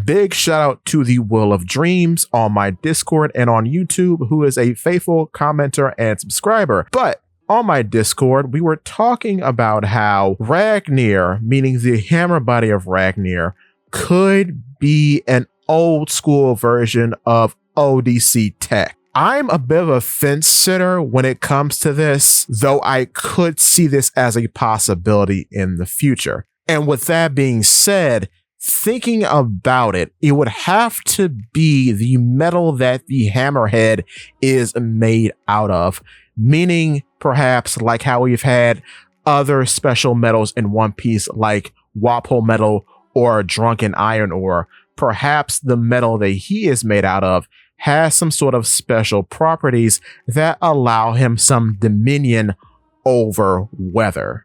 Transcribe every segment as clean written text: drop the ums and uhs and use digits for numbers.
Big shout out to the Will of Dreams on my Discord and on YouTube, who is a faithful commenter and subscriber. But on my Discord, we were talking about how Ragnir, meaning the hammer body of Ragnir, could be an old school version of ODC tech. I'm a bit of a fence sitter when it comes to this, though I could see this as a possibility in the future. And with that being said, thinking about it, it would have to be the metal that the hammerhead is made out of, meaning perhaps like how we've had other special metals in One Piece like Wapol metal or drunken iron ore. Perhaps the metal that he is made out of has some sort of special properties that allow him some dominion over weather.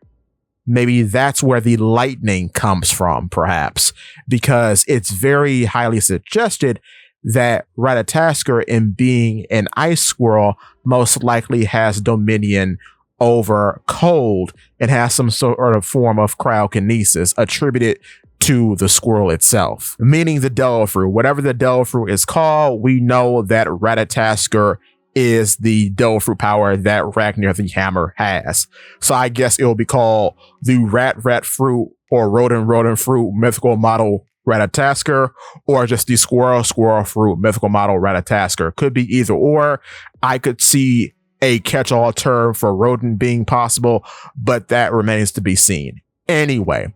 Maybe that's where the lightning comes from, perhaps, because it's very highly suggested that Ratatoskr, in being an ice squirrel, most likely has dominion over cold and has some sort of form of cryokinesis attributed to the squirrel itself, meaning the devil fruit. Whatever the devil fruit is called, we know that Ratatoskr is the devil fruit power that Ragnir the Hammer has. So I guess it will be called the rat fruit or rodent fruit mythical model Ratatoskr, or just the squirrel fruit mythical model Ratatoskr. Could be either or. I could see a catch-all term for rodent being possible, but that remains to be seen. Anyway,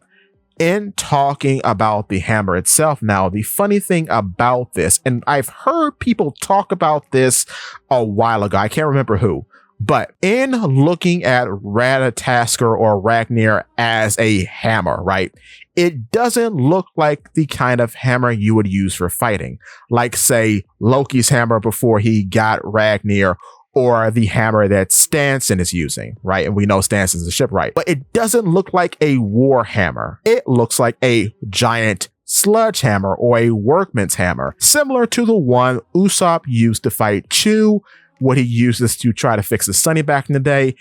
in talking about the hammer itself now, the funny thing about this, and I've heard people talk about this a while ago, I can't remember who, but in looking at Ratatoskr or Ragnir as a hammer, right, it doesn't look like the kind of hammer you would use for fighting, like say Loki's hammer before he got Ragnir, or the hammer that Stanson is using, right? And we know Stanson's a shipwright, but it doesn't look like a war hammer. It looks like a giant sludge hammer or a workman's hammer, similar to the one Usopp used to fight Chu, what he uses to try to fix the Sunny back in the day.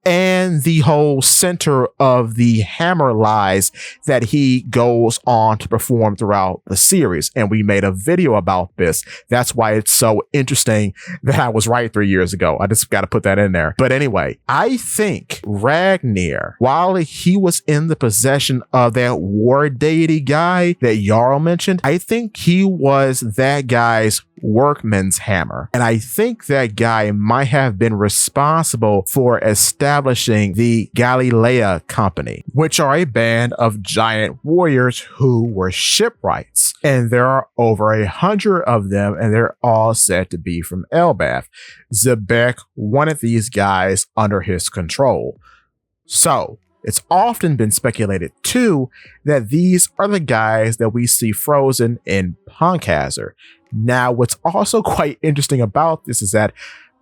And the whole center of the hammer lies that he goes on to perform throughout the series. And we made a video about this. That's why it's so interesting that I was right 3 years ago. I just got to put that in there. But anyway, I think Ragnir, while he was in the possession of that war deity guy that Jarl mentioned, I think he was that guy's workman's hammer. And I think that guy might have been responsible for establishing the Galilea Company, which are a band of giant warriors who were shipwrights. And there are over 100 of them, and they're all said to be from Elbaf. Zebek wanted these guys under his control. So it's often been speculated too that these are the guys that we see frozen in Punkhazard. Now, what's also quite interesting about this is that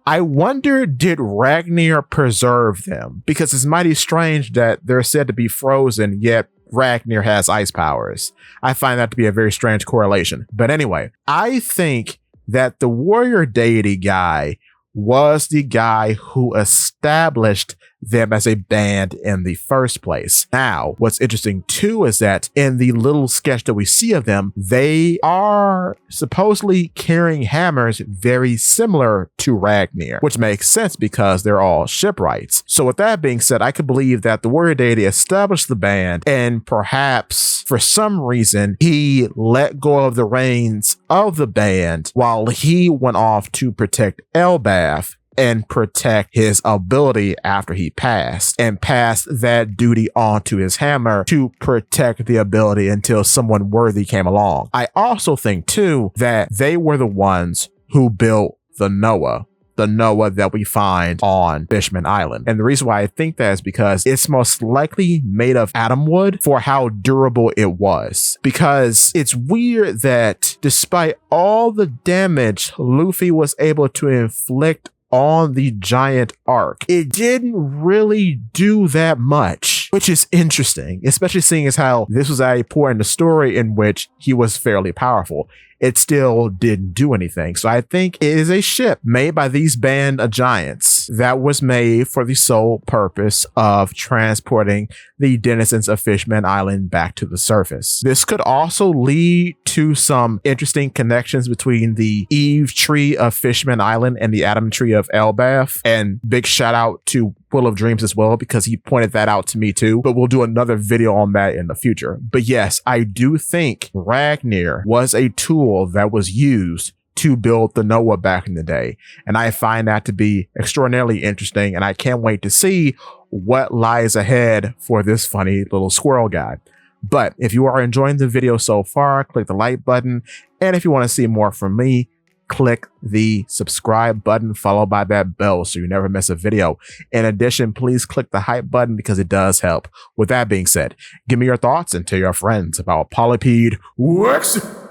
I wonder, did Ragnir preserve them? Because it's mighty strange that they're said to be frozen, yet Ragnir has ice powers. I find that to be a very strange correlation. But anyway, I think that the warrior deity guy was the guy who established them as a band in the first place. Now, what's interesting too is that in the little sketch that we see of them, they are supposedly carrying hammers very similar to Ragnir, which makes sense because they're all shipwrights. So with that being said, I could believe that the warrior deity established the band, and perhaps for some reason he let go of the reins of the band while he went off to protect Elbaf and protect his ability after he passed, and passed that duty on to his hammer to protect the ability until someone worthy came along. I also think too that they were the ones who built the Noah that we find on Fishman Island. And the reason why I think that is because it's most likely made of atom wood for how durable it was. Because it's weird that despite all the damage Luffy was able to inflict on the giant arc, it didn't really do that much, which is interesting, especially seeing as how this was a point in the story in which he was fairly powerful. It still didn't do anything. So I think it is a ship made by these band of giants. device that was made for the sole purpose of transporting the denizens of Fishman Island back to the surface. This could also lead to some interesting connections between the Eve tree of Fishman Island and the Adam tree of Elbaf. And big shout out to Will of Dreams as well, because he pointed that out to me too, but we'll do another video on that in the future. But yes, I do think Ragnir was a tool that was used to build the Noah back in the day. And I find that to be extraordinarily interesting, and I can't wait to see what lies ahead for this funny little squirrel guy. But if you are enjoying the video so far, click the like button. And if you want to see more from me, click the subscribe button followed by that bell so you never miss a video. In addition, please click the hype button because it does help. With that being said, give me your thoughts and tell your friends about Polypede Works.